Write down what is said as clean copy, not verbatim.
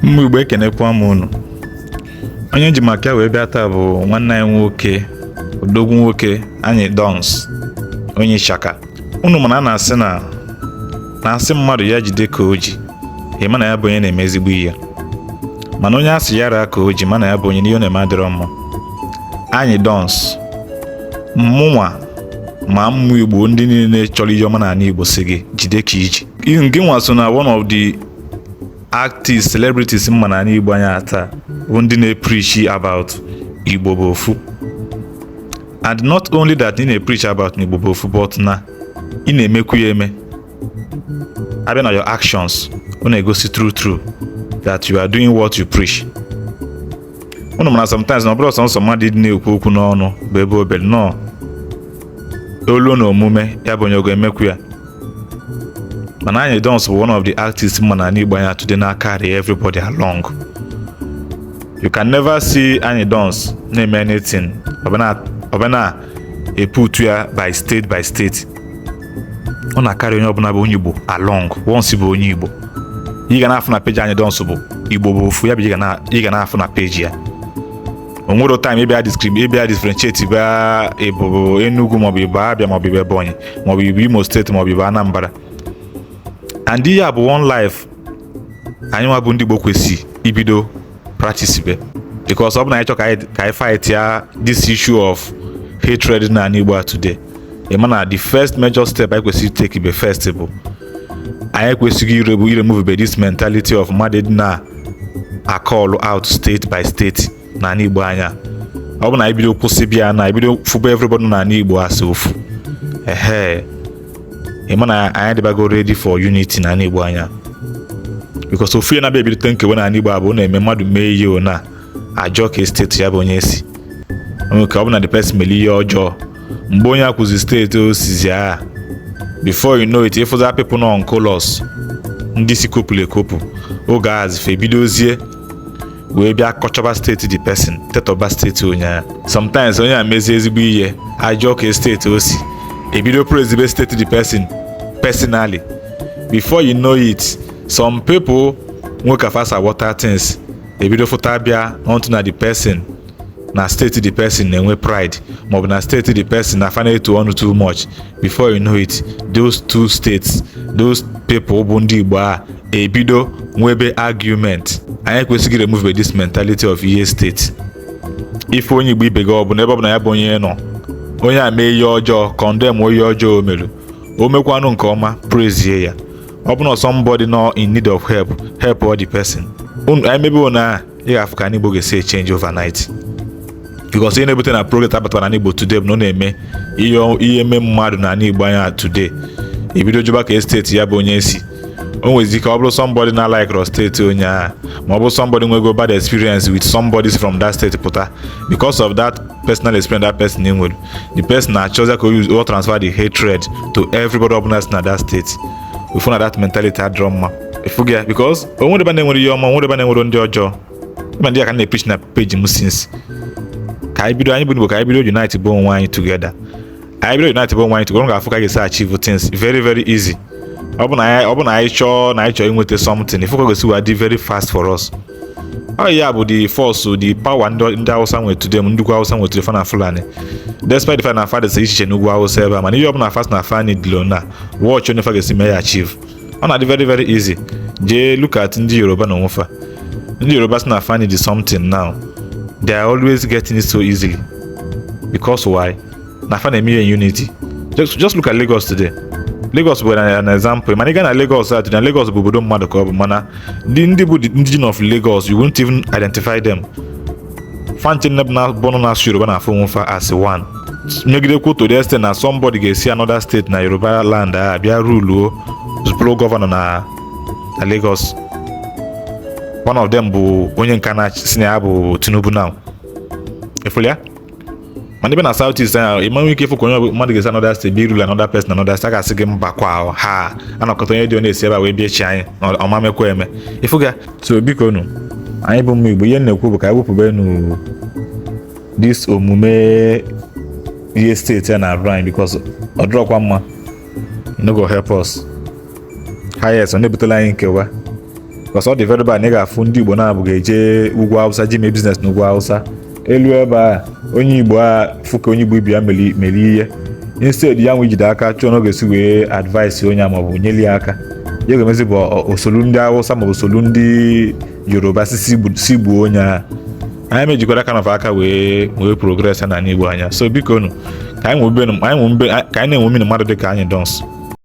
Ụmụ Igbo ekenekwa m unu. Onye ji maka wee bịa taa bụ nwanne anyị nwoke, odogwu nwoke Anyidons, onye Shaka. Unu mana a na-asị mmadụ ya jide ka o ji, ịma na ya bụ onye na-eme ezigbo ihe. Mana onye asị ya raa ka o ji, mana ya bụ onye n'ihe na-eme adịrọ mma. Anyidons, mmụnwa ma mmụ Igbo ndị niile chọrọ ihe ọma n'ala Igbo si gị jide ka iji. Nke nwa so na one of the artists, celebrities mma n'ala Igbo anya taa bụ ndị na-preach about Igbo bụ ofu. And not only that ị na-preach about Igbo bụ ofu, but na ị na-emekwu ya eme. Abịa na your actions, ọ na-egosi true that you are doing what you preach. Unu mana sometimes na ọ bụrụ sọnsọ mmadụ dị na-ekwu okwu n'ọnụ bụ ebe obere nọ olu na omume ya bụ onye ogo emekwu ya. Mana Anyidons bụ one of the artists mma n'ala Igbo anya today na-carry everybody along. You can never see Anyidons na-eme anything ọbụna eputu ya by state. Ọ na-akarị onye ọbụla bụ onye Igbo along once bụ onye Igbo. Ị ga na-afụ na page Anyidons bụ Igbo bụ ofu, ya bụ ị ga na-afụ na page ya. O nwere time ịbịa differentiate bịa Igbo Enugu maọbụ Igbo Abịa maọbụ Igbo Ebonyi maọbụ Igbo Imo steeti maọbụ Igbo Anambra. And ihe a bụ one life anyị nwa bụ ndị Igbo kwesị ibido practice be, because ọ bụ na anyị chọ ka anyị fight ya this issue of hatred na Igbo today. Mana the first major step anyị kwesịrị take be first bụ anyị kwesịrị remove this mentality of mmadụ na call out state by state na Igbo anya. Ọ bụ na anyị bido kwụsị bịa na ibido fụba everybody na Igbo as ofu. Mana anyị dịbago ready for unity na Igbo anya, because ofu ya na bịa ebido nkewa na Igbo abụ na-eme mmadụ mee ihe na ajọ ka steeti ya bụ onye si. Ka ọ bụ na the person mere ihe ọjọọ mgbe onye akwụzi steeti o sizi agha, before you know it, ịfụza people nọ on colors ndị si kopụlụ ekopụ oge ahazife bidozie wee bịa kọchọba steeti the person tetọba steeti onye agha. Sometimes onye a mezie ezigbo ihe ajọ ka steeti o si ebido prezibe steeti the person personally. Before you know it, some people nwoke afasa water things ebido fụta bịa onto na the person na state the person na-enwe pride maọbụ na state the person na fana etu ọnụ too much. Before you know it, those two states, those people bụ ndị Igbo a ebido nwebe argument. Anyị kwesịghị remove this mentality of ihe state. Ife onye Igbo ibe gị ọ bụ na ebe ọ bụ na ya bụ onye nọ onye a mee ihe ọjọọ, condemn ihe ọjọọ o mere, o mekwanụ nke ọma, praise ya. Ọ bụ na somebody nọ in need of help all the person. Anyị mebe na ị ga-afụ ka Igbo ga-esi change overnight, because ihe na-ebute na progress abatara na Igbo today bụ na ọ na-eme ihe eme mmadụ na Igbo anya today ebido jụba ka steeti ya bụ onye si. O nwezi ka ọ bụrụ somebody na like steeti onye a, ma ọ bụ somebody nwego bad experience with somebody from that state pụta, because of that personal experience that person nwere, the person na-achọza ka o transfer the hatred to everybody ọbụla si na that state. Ifu na that mentality adịrọ mma. Ifu ya, because o nwere ebe na-enwere ihe ọma, o nwere ebe na-enwere ndị ọjọọ. Ebe ndị aka na-epreach na page m since anyị bụ Igbo ka anyị bido unite bụ onwe anyị together. Anyị bido unite bụ onwe anyị together, ga-afụ ka anyị ga-esi achieve things very easy. Ọ bụ na anyị chọọ inweta something, ifu ka gosi wa dị very fast for us. Ya bụ the force, the power ndị Hausa nwere today, ndịkwa Hausa nwere today na Fulani. Despite the fact na fa dị iche n'ugwu Hausa ebe a, mana ihe ọ bụ na fast na fa need lo na watch onye fa ga-esi mee ya achieve. Ọ na-adị very easy. Jee look at ndị Yoruba na onwefa. Ndị Yoruba si na fa need something now, they are always getting it so easily. Because why? Na fa na-eme in unity. Just look at Lagos today. Lagos bụ an example. Mana ị gaa na Lagos today, na Lagos bụ obodo mmadụ ka ọ bụ, mana ndị bụ indigenous of Lagos, you won't even identify them. Fanche na bono na Yoruba na afọ nwefa as one. Megide kwuto the extent na somebody ga-esi another state na Yoruba land bịa rule o governor na Lagos. One of them bụ onye nka na-si na ya bụ Tinubu now. Efulia? Mana ebe na South East anya, ịmanwe ike ịfụ ka onye mmadụ ga-esi another state be rule another person another state, ga-asị gị mba kwa ha anọkọta onye dị onye esi ebe a wee bịa echi anyị ọma mekwa eme. Ịfụga? So biko nu, anyị bụ ụmụ Igbo, ihe na-ekwu bụ ka anyị wepụbe nu this omume ihe steeti ya na-arụ anyị, because ọ dịrọkwa mma, no go help us. Yes, ọ na-ebutela anyị nkewa. because ọ dị very bad na ị ga-afụ ndị Igbo na-abụ ga-eje ugwu Hausa ji mee biznes n'ugwu Hausa elu ebe a onye Igbo a fụ ka onye Igbo ibi ya mere ihe instead ya nwe ijide aka chọọ na ọ ga-esi wee advice onye maọbụ nyeli ya aka ya ga-emezi bụ osolu ndị Hausa maọbụ osolu ndị Yoruba si gbuo onye a anyị mejikwara aka na aka wee progress na Igbo anya so biko nu ka anyị na-enwe mmadụ dị ka Anyidons